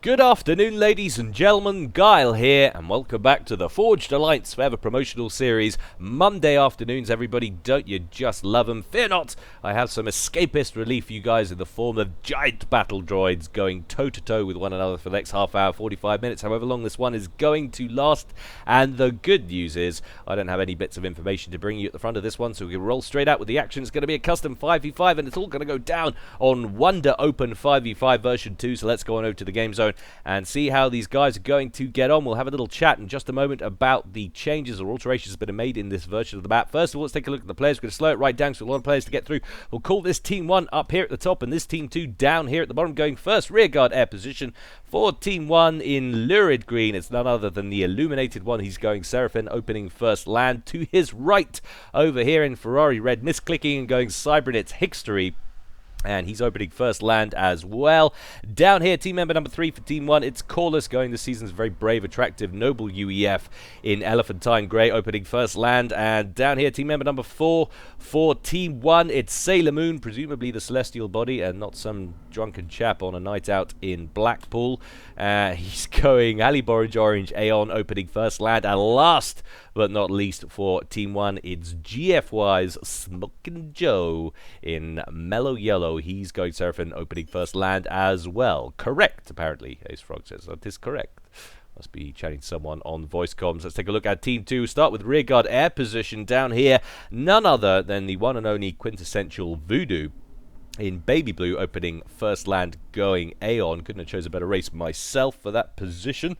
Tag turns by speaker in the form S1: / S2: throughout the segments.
S1: Good afternoon, ladies and gentlemen. Gyle here, and welcome back to the Forged Alliance Forever promotional series. Monday afternoons, everybody. Don't you just love them? Fear not, I have some escapist relief for you guys in the form of giant battle droids going toe-to-toe with one another for the next half hour, 45 minutes, however long this one is going to last. And the good news is, I don't have any bits of information to bring you at the front of this one, so we can roll straight out with the action. It's going to be a custom 5v5, and it's all going to go down on Wonder Open 5v5 version 2, so let's go on over to the game zone and see how these guys are going to get on. We'll have a little chat in just a moment about the changes or alterations that are made in this version of the map. First of all, let's take a look at the players. We're going to slow it right down, so a lot of players to get through. We'll call this Team 1 up here at the top and this Team 2 down here at the bottom, going first rearguard air position for Team 1 in lurid green. It's none other than the illuminated one. He's going Seraphim, opening first land. To his right over here in Ferrari red, misclicking and going Cybernet's Hickstery, and he's opening first land as well. Down here, team member number 3 for Team 1, it's Colossus, going this season's very brave, attractive, noble UEF in Elephantine Grey, opening first land. And down here, team member number 4 for Team 1, it's Sailor Moon, presumably the celestial body and not some drunken chap on a night out in Blackpool. He's going Ali Orange Aeon, opening first land. And last but not least for Team 1, it's GFY's Smokin' Joe in Mellow Yellow. He's going Seraphim, opening first land as well. Correct, apparently, Ace Frog says. That is correct. Must be chatting to someone on voice comms. Let's take a look at Team 2. Start with rearguard air position down here. None other than the one and only quintessential Voodoo in baby blue, opening first land, going Aeon. Couldn't have chose a better race myself for that position.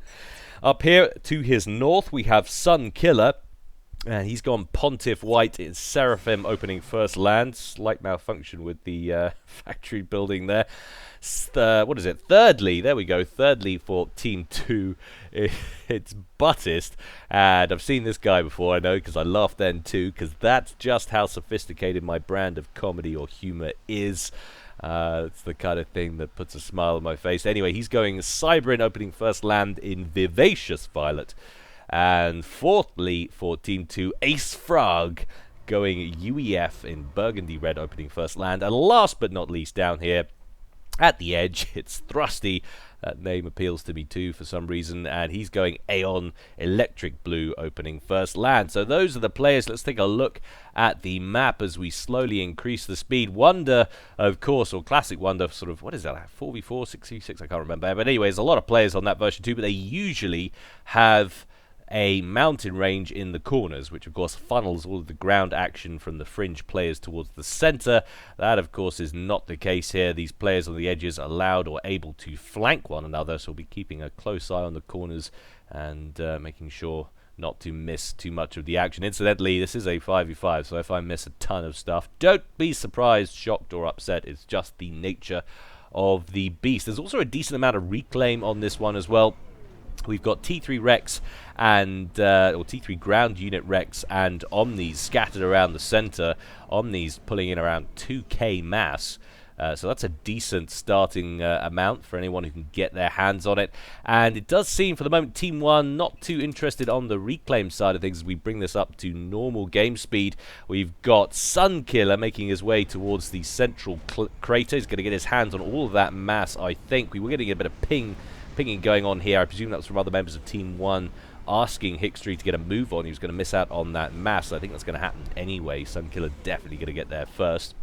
S1: Up here to his north, we have Sun Killer, and he's gone Pontiff White in Seraphim, opening first land. Slight malfunction with the factory building there. What is it? Thirdly, there we go. Thirdly for Team 2, it's Buttist. And I've seen this guy before, I know, because I laughed then too, because that's just how sophisticated my brand of comedy or humor is. It's the kind of thing that puts a smile on my face. Anyway, he's going Cyberin, opening first land in Vivacious Violet. And fourthly for Team 2, Ace Frog, going UEF in Burgundy Red, opening first land. And last but not least, down here at the edge, it's Thrusty. That name appeals to me too for some reason, and he's going Aeon Electric Blue, opening first land. So those are the players. Let's take a look at the map as we slowly increase the speed. Wonder, of course, or Classic Wonder, sort of, what is that, 4v4, 6v6, I can't remember. But anyway, there's a lot of players on that version too, but they usually have a mountain range in the corners, which of course funnels all of the ground action from the fringe players towards the center. That of course is not the case here. These players on the edges are allowed or able to flank one another, so we'll be keeping a close eye on the corners and making sure not to miss too much of the action. Incidentally, this is a 5v5, so if I miss a ton of stuff, don't be surprised, shocked or upset. It's just the nature of the beast. There's also a decent amount of reclaim on this one as well. We've got T3 Rex and or T3 ground unit Rex and Omnis scattered around the center. Omnis pulling in around 2k mass. So that's a decent starting amount for anyone who can get their hands on it. And it does seem, for the moment, Team 1 not too interested on the reclaim side of things as we bring this up to normal game speed. We've got Sun Killer making his way towards the central crater. He's going to get his hands on all of that mass, I think. We were getting a bit of pinging going on here. I presume that was from other members of Team 1 asking Hickstery to get a move on. He was going to miss out on that mass. I think that's going to happen anyway. Sunkiller definitely going to get there first.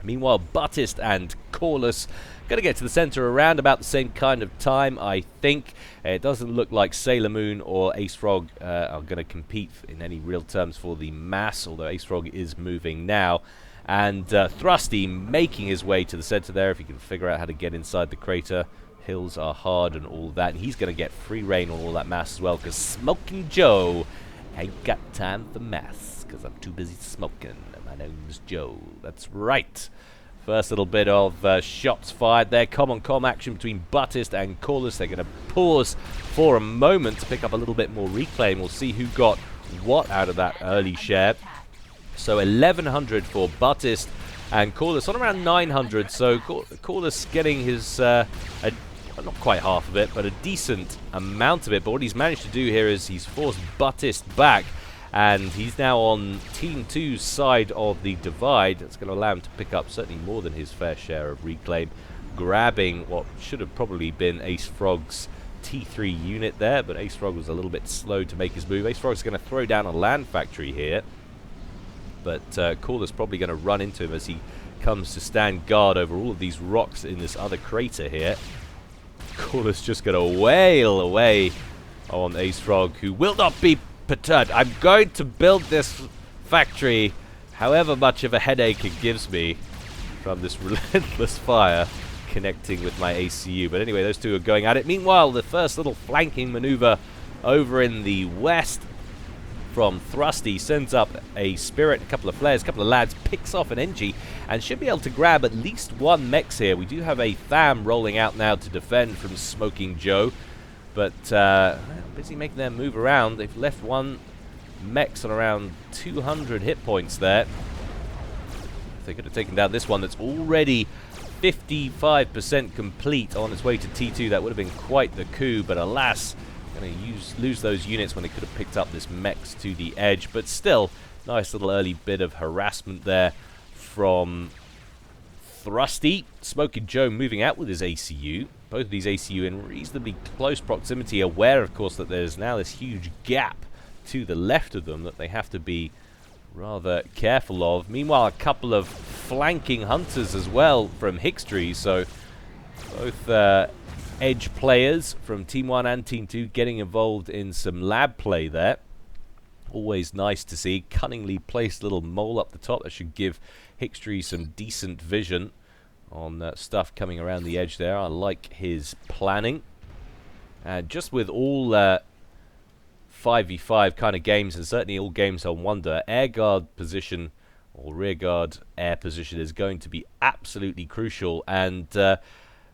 S1: Meanwhile, Buttist and Colossus going to get to the center around about the same kind of time, I think. It doesn't look like Sailor Moon or Ace Frog are going to compete in any real terms for the mass, although Ace Frog is moving now. And Thrusty making his way to the center there, if he can figure out how to get inside the crater. Hills are hard and all that, and he's going to get free reign on all that mass as well, because Smokin' Joe ain't got time for mass, because I'm too busy smoking. My name's Joe. That's right. First little bit of shots fired there. Com action between Buttist and Colossus. They're going to pause for a moment to pick up a little bit more reclaim. We'll see who got what out of that early share. So 1100 for Buttist and Colossus on around 900. So Colossus getting his not quite half of it, but a decent amount of it. But what he's managed to do here is he's forced Buttist back, and he's now on Team 2's side of the divide. That's going to allow him to pick up certainly more than his fair share of reclaim. grabbing what should have probably been Ace Frog's T3 unit there, but Ace Frog was a little bit slow to make his move. Ace Frog's going to throw down a land factory here, but Colossus probably going to run into him as he comes to stand guard over all of these rocks in this other crater here. Colossus just going to wail away on Ace Frog, who will not be perturbed. I'm going to build this factory, however much of a headache it gives me from this relentless fire connecting with my ACU. But anyway, those two are going at it. Meanwhile, the first little flanking maneuver over in the west from Thrusty sends up a Spirit, a couple of flares, a couple of lads, picks off an NG, and should be able to grab at least one Mex here. We do have a FAM rolling out now to defend from Smoking Joe, but busy making their move around. They've left one Mex on around 200 hit points there. They could have taken down this one that's already 55% complete on its way to T2. That would have been quite the coup, but alas, going to lose those units when they could have picked up this Mex to the edge. But still, nice little early bit of harassment there from Thrusty. Smoking Joe moving out with his ACU. Both of these ACU in reasonably close proximity, aware, of course, that there's now this huge gap to the left of them that they have to be rather careful of. Meanwhile, a couple of flanking hunters as well from Hickstry, so both edge players from Team 1 and Team 2 getting involved in some lab play there. Always nice to see. Cunningly placed little mole up the top that should give Hickstry some decent vision on stuff coming around the edge there. I like his planning. And just with all 5v5 kind of games, and certainly all games on Wonder, air guard position or rear guard air position is going to be absolutely crucial. And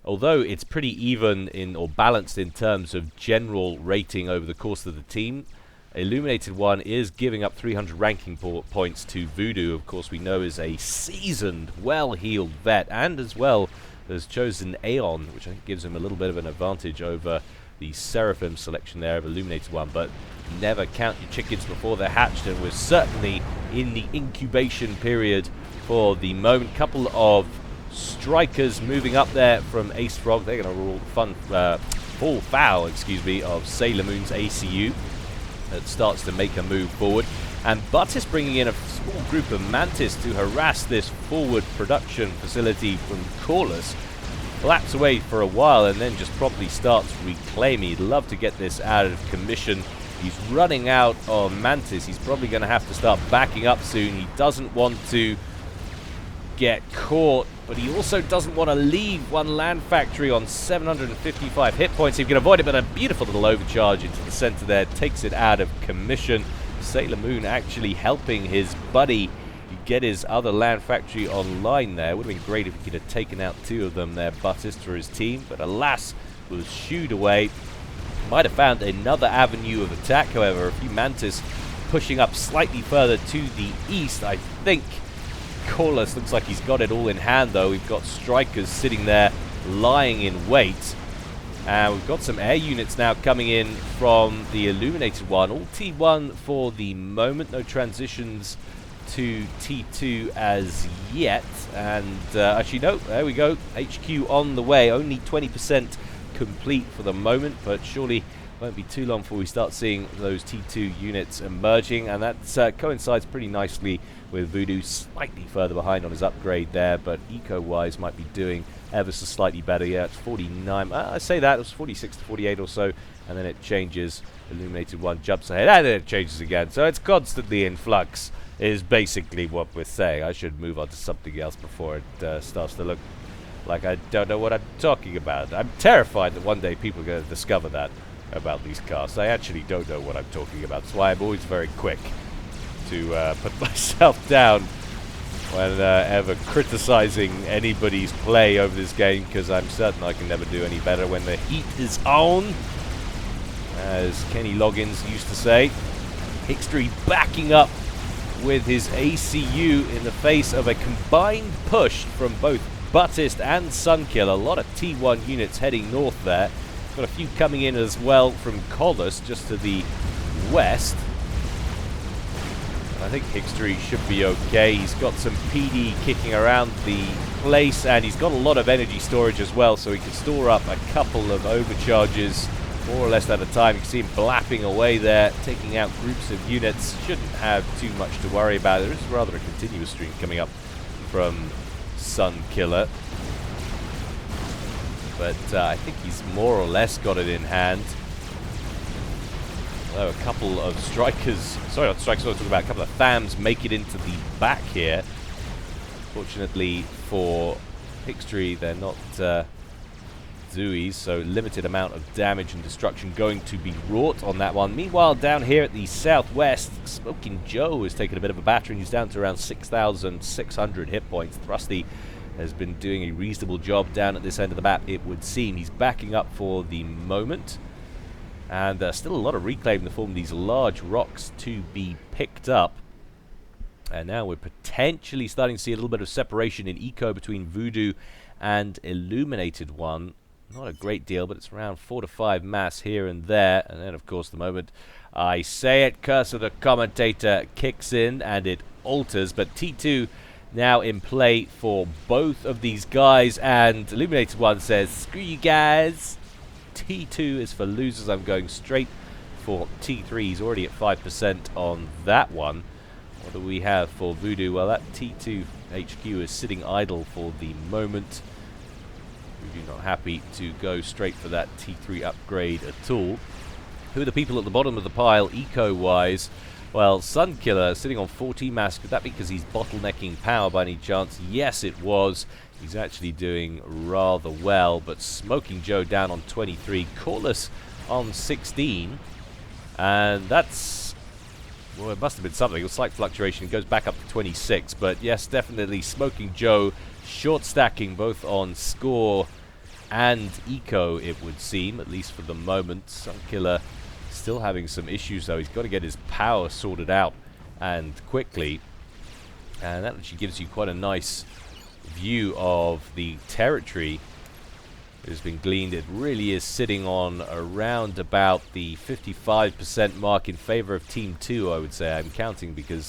S1: although it's pretty even in or balanced in terms of general rating over the course of the team, Illuminated One is giving up 300 ranking points to Voodoo. Of course, we know is a seasoned, well-heeled vet, and as well has chosen Aeon, which I think gives him a little bit of an advantage over the Seraphim selection there of Illuminated One. But never count your chickens before they're hatched, and we're certainly in the incubation period for the moment. Couple of strikers moving up there from Ace Frog. They're going to roll full foul, of Sailor Moon's ACU. That starts to make a move forward, and Buttis bringing in a small group of Mantis to harass this forward production facility from Colossus. Flaps away for a while and then just promptly starts reclaiming. He'd love to get this out of commission. He's running out of Mantis. He's probably going to have to start backing up soon. He doesn't want to get caught, but he also doesn't want to leave one land factory on 755 hit points. He can avoid it, but a beautiful little overcharge into the center there takes it out of commission. Sailor Moon actually helping his buddy get his other land factory online there. Would have been great if he could have taken out two of them there, Buttis, for his team, but alas, was shooed away. Might have found another avenue of attack, however. A few Mantis pushing up slightly further to the east. I think Colossus looks like he's got it all in hand, though. We've got strikers sitting there lying in wait. And we've got some air units now coming in from the Illuminated One. All T1 for the moment. No transitions to T2 as yet. And actually, no, there we go. HQ on the way. Only 20% complete for the moment, but surely won't be too long before we start seeing those T2 units emerging. And that coincides pretty nicely with Voodoo slightly further behind on his upgrade there, but eco-wise might be doing ever so slightly better. Yeah, it's 49. I say that, it was 46 to 48 or so, and then it changes. Illuminated One jumps ahead, and then it changes again. So it's constantly in flux, is basically what we're saying. I should move on to something else before it starts to look like I don't know what I'm talking about. I'm terrified that one day people are going to discover that about these casts. I actually don't know what I'm talking about. That's why I'm always very quick to put myself down when ever criticizing anybody's play over this game, because I'm certain I can never do any better when the heat is on, as Kenny Loggins used to say. Hickstry backing up with his ACU in the face of a combined push from both Buttis and Sunkill. A lot of T1 units heading north there. Got a few coming in as well from Colossus just to the west. I I think Hickstery should be okay. He's got some PD kicking around the place, and he's got a lot of energy storage as well, so he can store up a couple of overcharges more or less at a time. You can see him blapping away there, taking out groups of units. Shouldn't have too much to worry about. There is rather a continuous stream coming up from Sunkiller, but I think he's more or less got it in hand. Although a couple of strikers, sorry, not strikers, I was talking about a couple of FAMs make it into the back here. Fortunately for Hickstery, they're not Zooies, so limited amount of damage and destruction going to be wrought on that one. Meanwhile, down here at the southwest, Smoking Joe has taken a bit of a battering. He's down to around 6,600 hit points. Thrusty has been doing a reasonable job down at this end of the map, it would seem. He's backing up for the moment. And still a lot of reclaim in the form of these large rocks to be picked up. And now we're potentially starting to see a little bit of separation in eco between Voodoo and Illuminated One. Not a great deal, but it's around 4 to 5 mass here and there. And then, of course, the moment I say it, Curse of the Commentator kicks in and it alters. But T2 now in play for both of these guys. And Illuminated One says, screw you guys. T2 is for losers. I'm going straight for T3. He's already at 5% on that one. What do we have for Voodoo? Well, that T2 HQ is sitting idle for the moment. Voodoo not happy to go straight for that T3 upgrade at all. Who are the people at the bottom of the pile eco-wise? Well, Sunkiller sitting on 14 mass. Could that be because he's bottlenecking power by any chance? Yes, it was. He's actually doing rather well, but Smoking Joe down on 23, Colossus on 16, and that's, well, it must have been something. A slight fluctuation. It goes back up to 26, but yes, definitely Smoking Joe short stacking both on score and eco, it would seem, at least for the moment. Sunkiller still having some issues, though. He's got to get his power sorted out, and quickly, and that actually gives you quite a nice view of the territory that has been gleaned. It really is sitting on around about the 55% mark in favor of Team 2, I would say. I'm counting because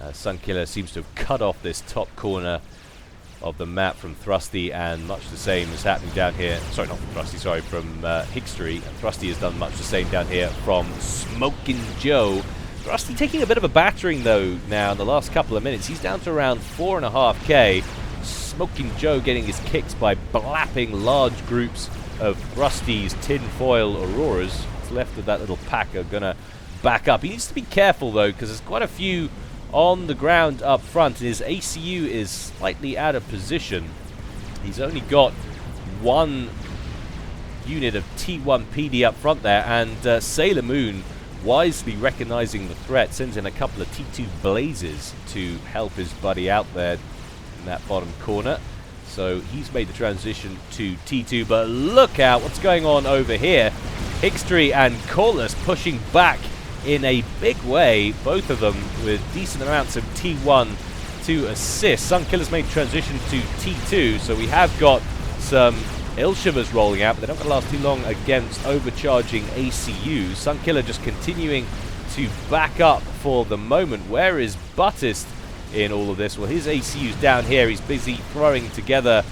S1: Sunkiller seems to have cut off this top corner of the map from Thrusty, and much the same is happening down here. Sorry, not from Thrusty, sorry, from Hickstery. Thrusty has done much the same down here from Smoking Joe. Thrusty taking a bit of a battering, though, now in the last couple of minutes. He's down to around 4.5k. Smoking Joe getting his kicks by blapping large groups of Thrusty's tinfoil Auroras. What's left of that little pack are going to back up. He needs to be careful, though, because there's quite a few on the ground up front. His ACU is slightly out of position. He's only got one unit of T1 PD up front there, and Sailor Moon, wisely recognizing the threat, sends in a couple of T2 Blazes to help his buddy out there in that bottom corner. So he's made the transition to T2, but look out what's going on over here. Hickstery and Colossus pushing back in a big way, both of them with decent amounts of T1 to assist. Sunkiller's made transition to T2, so we have got some Ilshivers rolling out, but they're not going to last too long against overcharging ACUs. Sunkiller just continuing to back up for the moment. Where is Buttist in all of this? Well, his ACU's down here. He's busy throwing together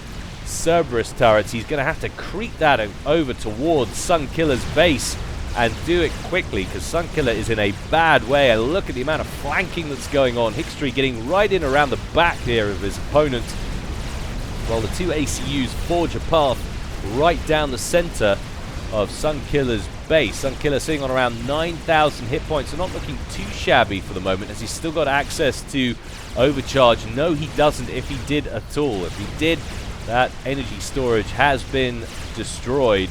S1: Cerberus turrets. He's going to have to creep that over towards Sunkiller's base and do it quickly, because Sunkiller is in a bad way. And look at the amount of flanking that's going on. Hickstery getting right in around the back here of his opponent, while the two ACUs forge a path right down the center of Sunkiller's base. Sunkiller sitting on around 9,000 hit points, so not looking too shabby for the moment, as he's still got access to overcharge. No, he doesn't, if he did at all. If he did, that energy storage has been destroyed.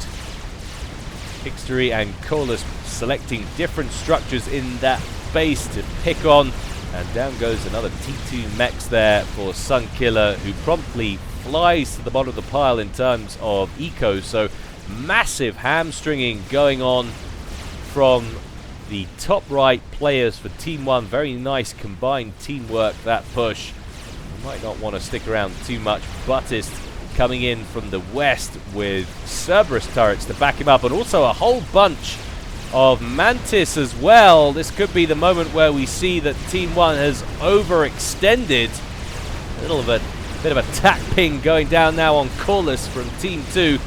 S1: Hickstery and Colossus selecting different structures in that base to pick on, and down goes another T2 mechs there for Sunkiller, who promptly flies to the bottom of the pile in terms of eco. So massive hamstringing going on from the top right players for Team 1. Very nice combined teamwork, that push. You might not want to stick around too much. Buttist coming in from the west with Cerberus turrets to back him up, and also a whole bunch of Mantis as well. This could be the moment where we see that Team 1 has overextended. A little bit of a tack ping going down now on Colossus from Team 2.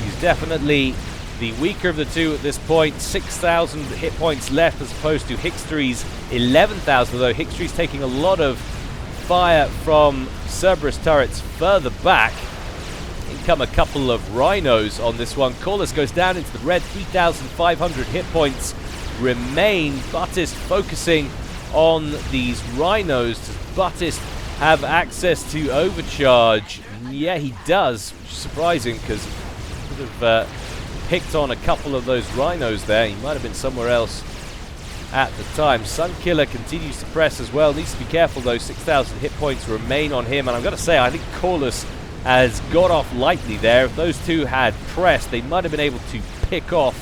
S1: He's definitely the weaker of the two at this point. 6,000 hit points left as opposed to Hickstry's 11,000, although Hickstry's taking a lot of fire from Cerberus turrets further back. In come a couple of rhinos on this one. Colossus goes down into the red. 3,500 hit points remain. Buttis focusing on these rhinos. Does Buttis have access to overcharge? Yeah, he does, which is surprising because he could have picked on a couple of those rhinos there. He might have been somewhere else at the time. Sunkiller continues to press as well. Needs to be careful though. 6,000 hit points remain on him, and I'm going to say I think Colossus has got off lightly there. If those two had pressed, they might have been able to pick off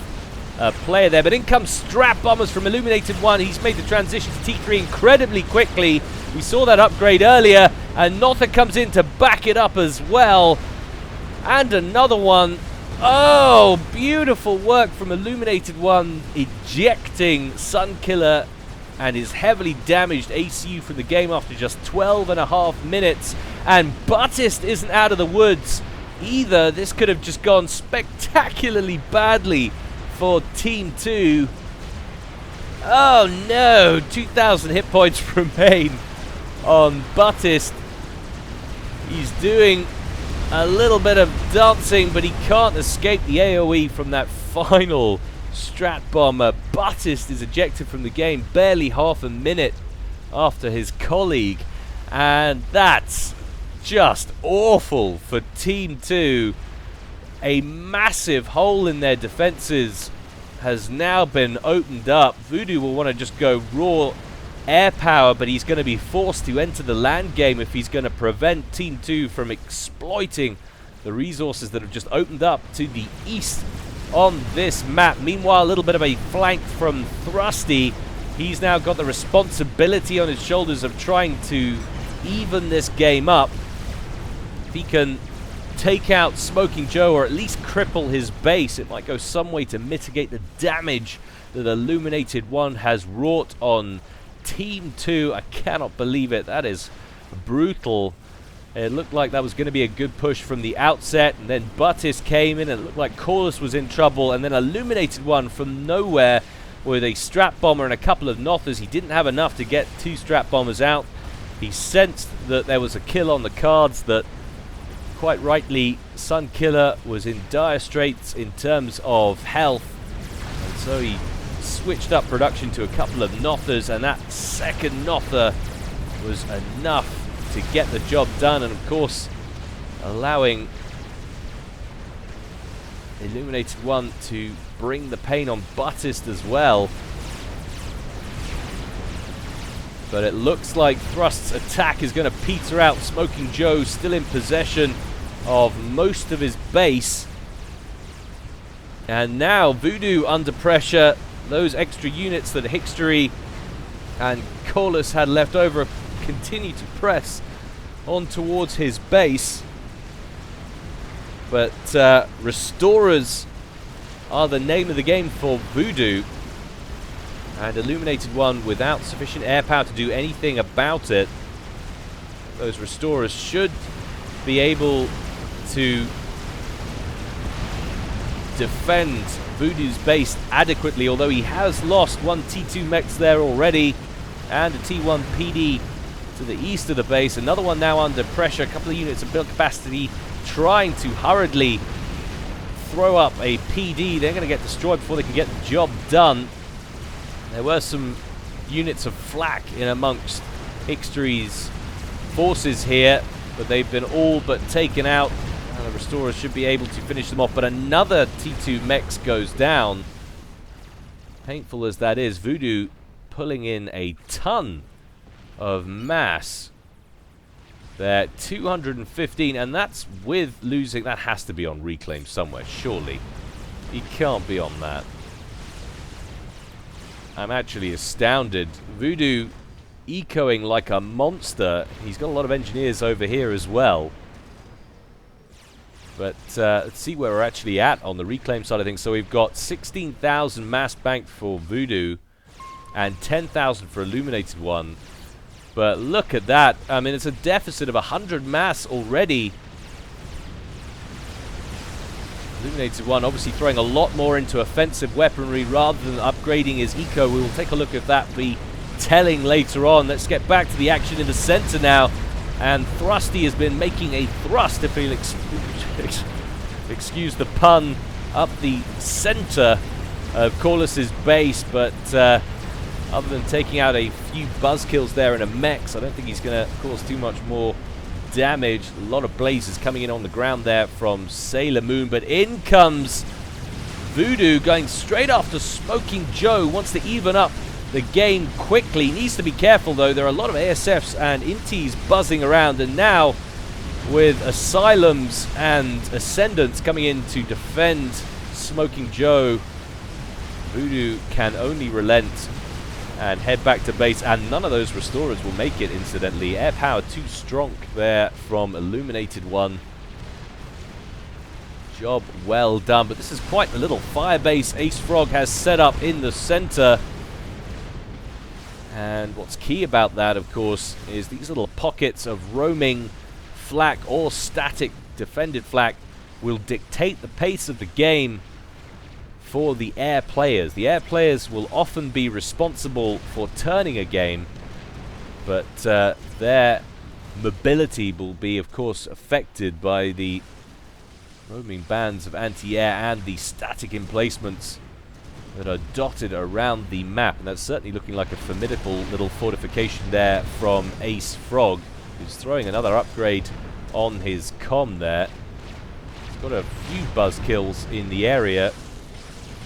S1: a player there. But in comes Strap Bombers from Illuminated 1. He's made the transition to T3 incredibly quickly. We saw that upgrade earlier, and Notha comes in to back it up as well. And another one. Oh, beautiful work from Illuminated 1, ejecting Sunkiller and his heavily damaged ACU from the game after just 12.5 minutes. And Buttis isn't out of the woods either. This could have just gone spectacularly badly for Team 2. Oh no, 2,000 hit points remain on Buttis. He's doing a little bit of dancing, but he can't escape the AoE from that final Strat Bomber. Buttis is ejected from the game barely half a minute after his colleague, and that's just awful for Team 2. A massive hole in their defenses has now been opened up. Voodoo will want to just go raw air power, but he's going to be forced to enter the land game if he's going to prevent Team 2 from exploiting the resources that have just opened up to the east on this map. Meanwhile, a little bit of a flank from Thrusty. He's now got the responsibility on his shoulders of trying to even this game up. If he can take out Smoking Joe or at least cripple his base, it might go some way to mitigate the damage that Illuminated 1 has wrought on Team 2. I cannot believe it. That is brutal. It looked like that was going to be a good push from the outset, and then Buttis came in and it looked like Colossus was in trouble, and then Illuminated 1 from nowhere with a Strat Bomber and a couple of Nothers. He didn't have enough to get 2 Strat Bombers out. He sensed that there was a kill on the cards, that quite rightly Sunkiller was in dire straits in terms of health, and so he switched up production to a couple of Nothers, and that second Nother was enough to get the job done, and of course allowing Illuminated 1 to bring the pain on Buttis as well. But it looks like Thrust's attack is going to peter out. Smoking Joe still in possession of most of his base, and now Voodoo under pressure. Those extra units that Hickstry and Colossus had left over continue to press on towards his base, but Restorers are the name of the game for Voodoo, and Illuminated 1 without sufficient air power to do anything about it. Those Restorers should be able to defend Voodoo's base adequately, although he has lost 1 T2 mechs there already and a T1 PD to the east of the base. Another one now under pressure. A couple of units of build capacity trying to hurriedly throw up a PD. They're going to get destroyed before they can get the job done. There were some units of flak in amongst Hickstry's forces here, but they've been all but taken out. And the Restorers should be able to finish them off, but another T2 mechs goes down. Painful as that is, Voodoo pulling in a ton of mass. They're 215, and that's with losing. That has to be on reclaim somewhere, surely. He can't be on that. I'm actually astounded. Voodoo ecoing like a monster. He's got a lot of engineers over here as well. But let's see where we're actually at on the reclaim side of things. So we've got 16,000 mass banked for Voodoo and 10,000 for Illuminated One. But look at that. I mean, it's a deficit of 100 mass already. Illuminated One obviously throwing a lot more into offensive weaponry rather than upgrading his eco. We will take a look at that be telling later on. Let's get back to the action in the center now. And Thrusty has been making a thrust, if you'll excuse the pun, up the center of Colossus' base. But other than taking out a few buzz kills there in a mech, I don't think he's going to cause too much more damage. A lot of blazes coming in on the ground there from Sailor Moon. But in comes Voodoo going straight after Smoking Joe. Wants to even up the game quickly. Needs to be careful though. There are a lot of ASFs and Intis buzzing around, and now with Asylums and Ascendants coming in to defend Smoking Joe, Voodoo can only relent and head back to base, and none of those restorers will make it, incidentally. Air power too strong there from Illuminated One. Job well done, but this is quite a little fire base Ace Frog has set up in the center. And what's key about that, of course, is these little pockets of roaming flak or static defended flak will dictate the pace of the game for the air players. The air players will often be responsible for turning a game, but their mobility will be, of course, affected by the roaming bands of anti-air and the static emplacements that are dotted around the map. And that's certainly looking like a formidable little fortification there from Ace Frog, who's throwing another upgrade on his comm there. He's got a few buzz kills in the area.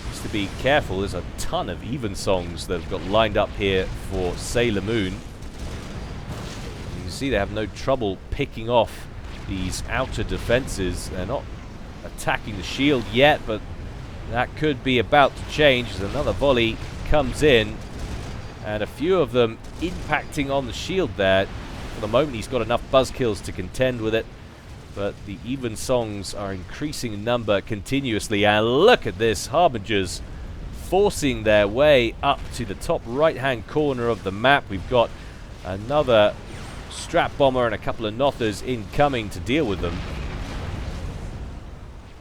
S1: Needs to be careful. There's a ton of Evensongs that have got lined up here for Sailor Moon. You can see they have no trouble picking off these outer defenses. They're not attacking the shield yet, but that could be about to change as another volley comes in, and a few of them impacting on the shield there. For the moment, he's got enough buzz kills to contend with it, but the Evensongs are increasing in number continuously. And look at this, Harbingers forcing their way up to the top right-hand corner of the map. We've got another Strap Bomber and a couple of Nothers incoming to deal with them.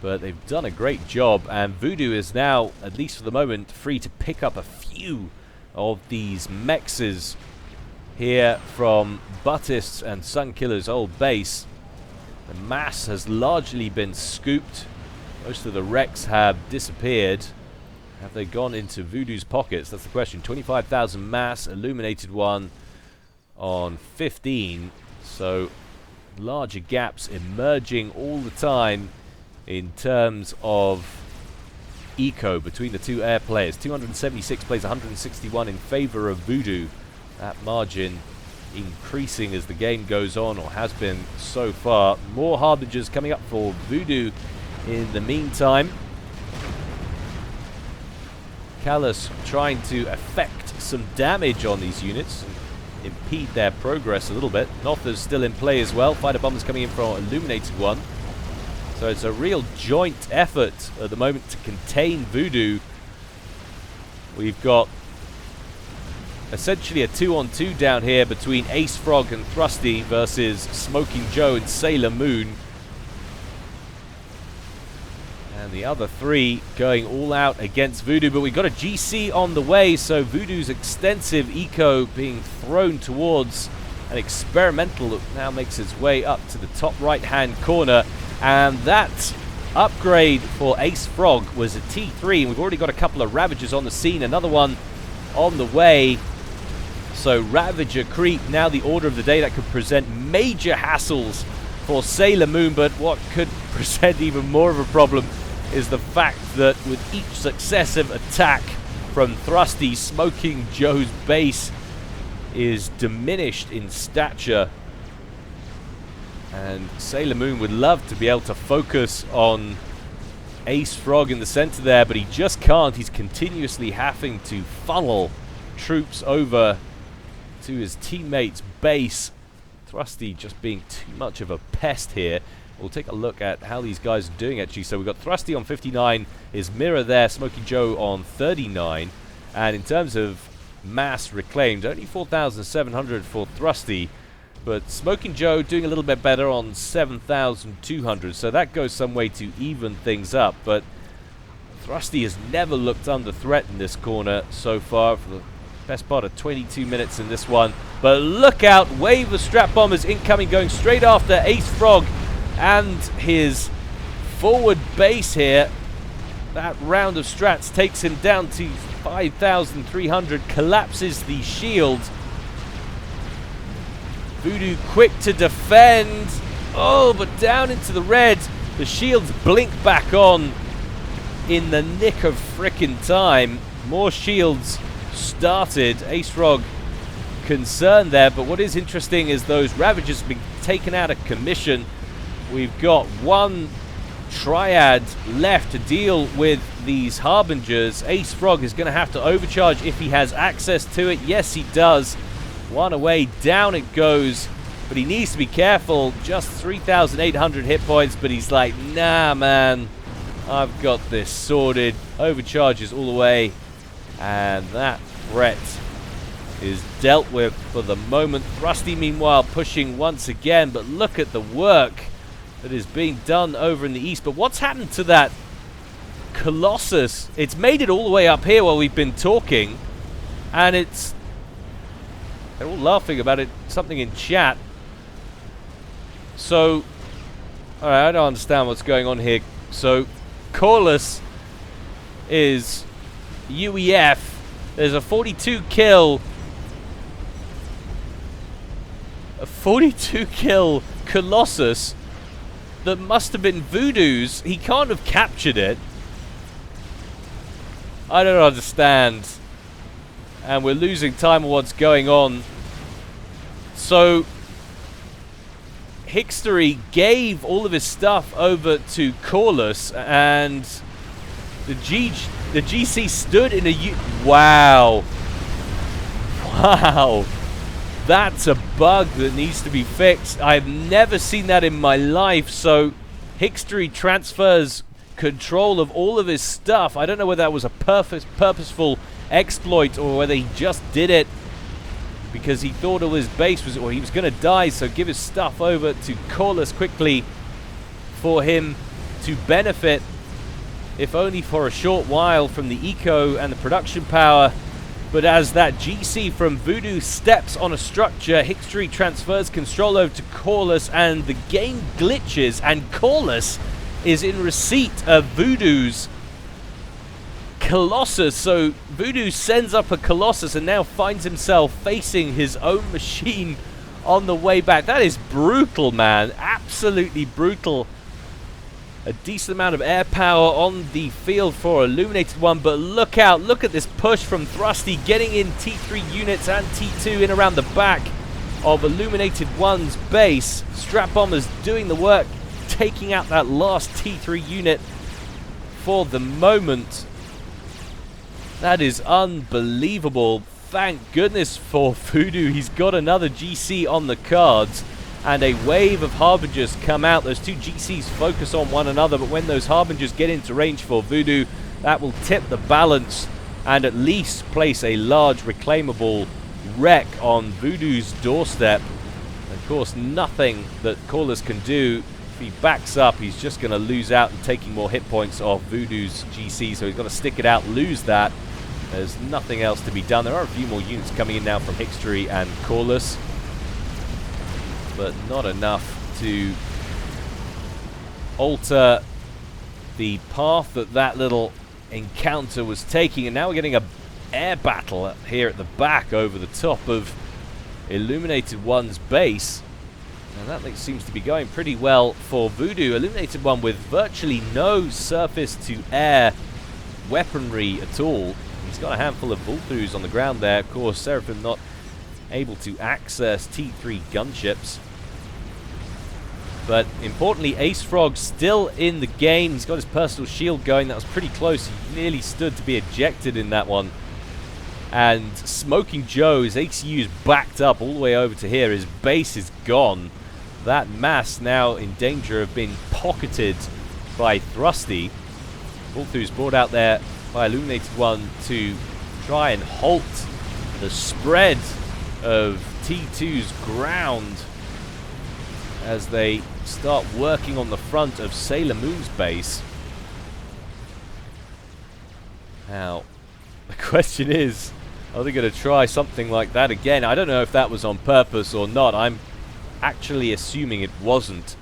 S1: But they've done a great job, and Voodoo is now, at least for the moment, free to pick up a few of these mexes here from Buttist's and Sunkiller's old base. The mass has largely been scooped. Most of the wrecks have disappeared. Have they gone into Voodoo's pockets? That's the question. 25,000 mass, Illuminated One on 15. So larger gaps emerging all the time in terms of eco between the two air players. 276 plays 161 in favor of Voodoo. That margin increasing as the game goes on, or has been so far. More Harbingers coming up for Voodoo in the meantime. Callus trying to effect some damage on these units and impede their progress a little bit. Notha's still in play as well. Fighter bombers coming in from Illuminated One. So it's a real joint effort at the moment to contain Voodoo. We've got essentially a 2-on-2 down here between Ace Frog and Thrusty versus Smoking Joe and Sailor Moon. And the other three going all out against Voodoo. But we've got a GC on the way, so Voodoo's extensive eco being thrown towards an experimental that now makes its way up to the top right-hand corner. And that upgrade for Ace Frog was a T3, and we've already got a couple of Ravagers on the scene, another one on the way. So Ravager creep, now the order of the day. That could present major hassles for Sailor Moon, but what could present even more of a problem is the fact that with each successive attack from Thrusty, Smoking Joe's base is diminished in stature. And Sailor Moon would love to be able to focus on Ace Frog in the center there, but he just can't. He's continuously having to funnel troops over to his teammate's base. Thrusty just being too much of a pest here. we'll take a look at how these guys are doing, actually. So we've got Thrusty on 59, his mirror there, Smoky Joe on 39. And in terms of mass reclaimed, only 4,700 for Thrusty. But Smoking Joe doing a little bit better on 7,200. So that goes some way to even things up. But Thrusty has never looked under threat in this corner so far for the best part of 22 minutes in this one. But look out, wave of strap bombers incoming, going straight after Ace Frog and his forward base here. That round of strats takes him down to 5,300, collapses the shield. Voodoo quick to defend. Oh, but down into the red. The shields blink back on in the nick of frickin' time. More shields started. Ace Frog concerned there, but what is interesting is those Ravagers have been taken out of commission. We've got one Triad left to deal with these Harbingers. Ace Frog is going to have to overcharge if he has access to it. Yes, he does. One away, down it goes, but he needs to be careful. Just 3,800 hit points, but he's like, nah, man, I've got this sorted. Overcharges all the way, and that threat is dealt with for the moment. Thrusty, meanwhile, pushing once again, but look at the work that is being done over in the east. But what's happened to that Colossus? It's made it all the way up here while we've been talking, and they're all laughing about it, something in chat. So, alright, I don't understand what's going on here. So, Colossus is UEF. There's a 42 kill Colossus that must have been Voodoo's. He can't have captured it. I don't understand. And we're losing time on what's going on. So Hickstery gave all of his stuff over to Colossus, and the GC stood in a wow. Wow. That's a bug that needs to be fixed. I've never seen that in my life. So Hickstery transfers control of all of his stuff. I don't know whether that was a purposeful exploit or whether he just did it because he thought all his base was, or he was going to die. So give his stuff over to Colossus quickly for him to benefit, if only for a short while, from the eco and the production power. But as that GC from Voodoo steps on a structure, Hickstery transfers control over to Colossus, and the game glitches, and Colossus is in receipt of Voodoo's Colossus. So Voodoo sends up a Colossus and now finds himself facing his own machine on the way back. That is brutal, man. Absolutely brutal. A decent amount of air power on the field for Illuminated One, but look out, look at this push from Thrusty, getting in T3 units and T2 in around the back of Illuminated One's base. Strap Bombers doing the work, taking out that last T3 unit for the moment. That is unbelievable. Thank goodness for Voodoo. He's got another GC on the cards, and a wave of Harbingers come out. Those two GCs focus on one another, but when those Harbingers get into range for Voodoo, that will tip the balance and at least place a large reclaimable wreck on Voodoo's doorstep. Of course, nothing that Colossus can do. If he backs up, he's just going to lose out and taking more hit points off Voodoo's GC, so he's got to stick it out, lose that. There's nothing else to be done. There are a few more units coming in now from Hickstery and Colossus, but not enough to alter the path that little encounter was taking. And now we're getting a air battle here at the back over the top of Illuminated One's base. And that seems to be going pretty well for Voodoo. Illuminated One with virtually no surface-to-air weaponry at all. He's got a handful of Vultures on the ground there. Of course, Seraphim not able to access T3 gunships. But importantly, Ace Frog still in the game. He's got his personal shield going. That was pretty close. He nearly stood to be ejected in that one. And Smoking Joe, his ACU is backed up all the way over to here. His base is gone. that mass now in danger of being pocketed by Thrusty. Volthu's brought out there by Illuminated One to try and halt the spread of T2's ground as they start working on the front of Sailor Moon's base. Now, the question is, are they going to try something like that again? I don't know if that was on purpose or not. I'm actually assuming it wasn't.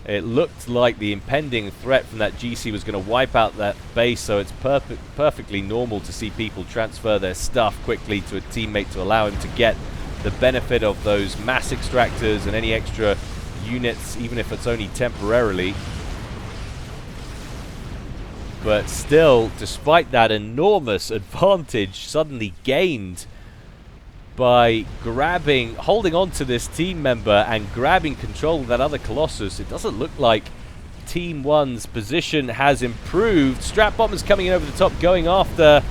S1: It looked like the impending threat from that GC was going to wipe out that base, so it's perfectly normal to see people transfer their stuff quickly to a teammate to allow him to get the benefit of those mass extractors and any extra units, even if it's only temporarily. But still, despite that enormous advantage suddenly gained by holding on to this team member and grabbing control of that other Colossus, it doesn't look like Team 1's position has improved. Strat Bombers coming in over the top, going after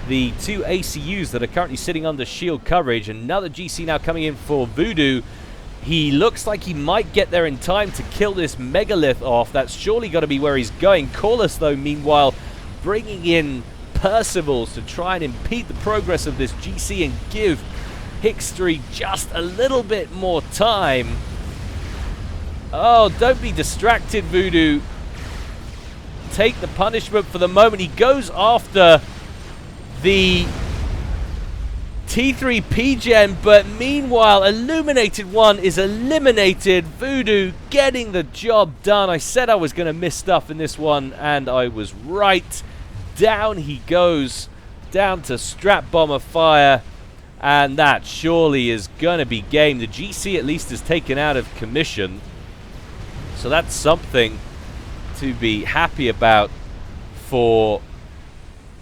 S1: the two ACUs that are currently sitting under shield coverage. Another GC now coming in for Voodoo. He looks like he might get there in time to kill this megalith off. That's surely got to be where he's going. Colossus, though, meanwhile, bringing in Percivals to try and impede the progress of this GC and give Hickstry just a little bit more time. Oh, don't be distracted, Voodoo. Take the punishment for the moment. He goes after the T3 P-Gen, but meanwhile, Illuminated One is eliminated. Voodoo getting the job done. I said I was going to miss stuff in this one, and I was right. Down he goes, down to Strat Bomber fire, and that surely is going to be game. The GC at least is taken out of commission, so that's something to be happy about for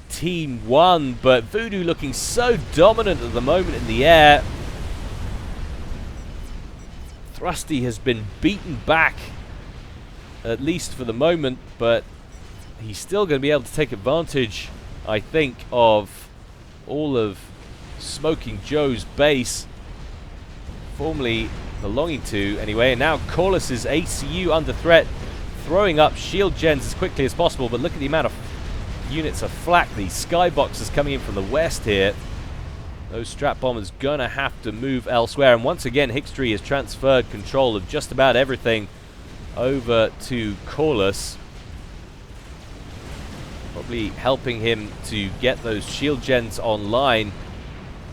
S1: Team 1, but Voodoo looking so dominant at the moment in the air. Thrusty has been beaten back, at least for the moment, but he's still going to be able to take advantage, I think, of all of Smoking Joe's base, formerly belonging to, anyway. And now Colossus' ACU under threat, throwing up shield gens as quickly as possible, but look at the amount of units of flak. The skyboxers coming in from the west here. Those Strat Bombers gonna have to move elsewhere, and once again Hickstry has transferred control of just about everything over to Colossus, probably helping him to get those shield gens online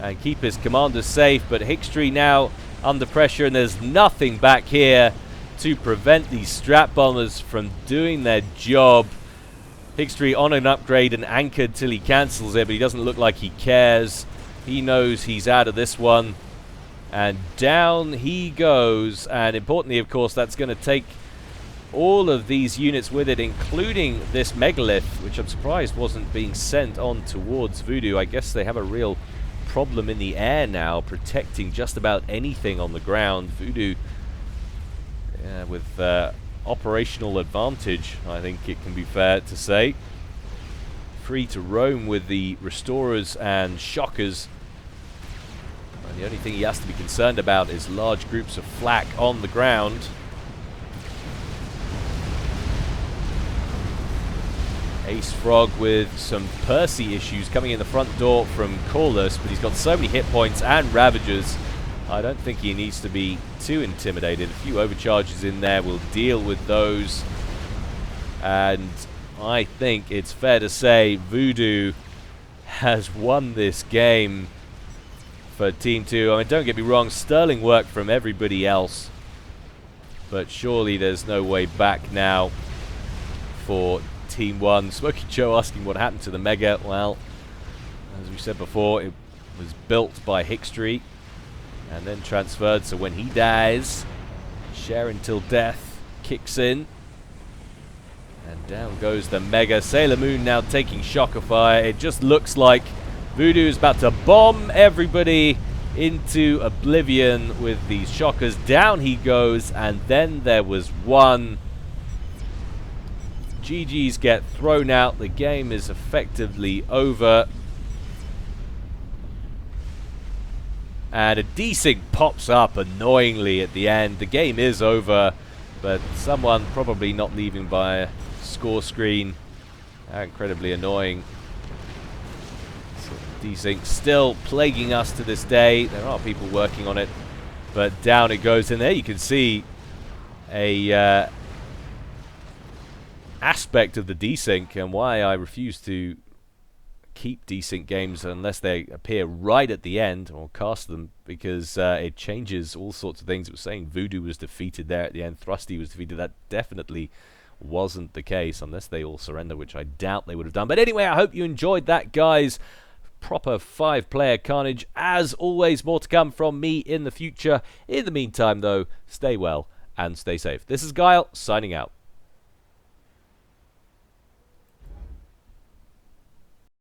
S1: and keep his commander safe. But Hickstry now under pressure, and there's nothing back here to prevent these Strat Bombers from doing their job. Hickstry on an upgrade and anchored till he cancels it, but he doesn't look like he cares. He knows he's out of this one. And down he goes. And importantly, of course, that's going to take all of these units with it, including this megalith, which I'm surprised wasn't being sent on towards Voodoo. I guess they have a real problem in the air now, protecting just about anything on the ground. Voodoo, with operational advantage, I think it can be fair to say. Free to roam with the Restorers and Shockers. And the only thing he has to be concerned about is large groups of flak on the ground. Ace Frog with some Percy issues coming in the front door from Colossus, but he's got so many hit points and Ravagers. I don't think he needs to be too intimidated. A few overcharges in there will deal with those. And I think it's fair to say Voodoo has won this game for Team 2. I mean, don't get me wrong, sterling work from everybody else, but surely there's no way back now for Team 1. Smoky Joe asking what happened to the Mega. Well, as we said before, it was built by Hickstry and then transferred, so when he dies, Share Until Death kicks in. And down goes the Mega. Sailor Moon now taking Shocker Fire. It just looks like Voodoo is about to bomb everybody into oblivion with these Shockers. Down he goes, and then there was one. GGs get thrown out. The game is effectively over. And a desync pops up annoyingly at the end. The game is over, but someone probably not leaving by a score screen. How incredibly annoying. So desync still plaguing us to this day. There are people working on it, but down it goes. And there you can see a aspect of the desync and why I refuse to keep desync games unless they appear right at the end or cast them, because it changes all sorts of things. It was saying Voodoo was defeated there at the end, Thrusty was defeated. That definitely wasn't the case unless they all surrender, which I doubt they would have done. But anyway, I hope you enjoyed that, guys. Proper 5-player carnage. As always, more to come from me in the future. In the meantime, though, stay well and stay safe. This is Gyle, signing out.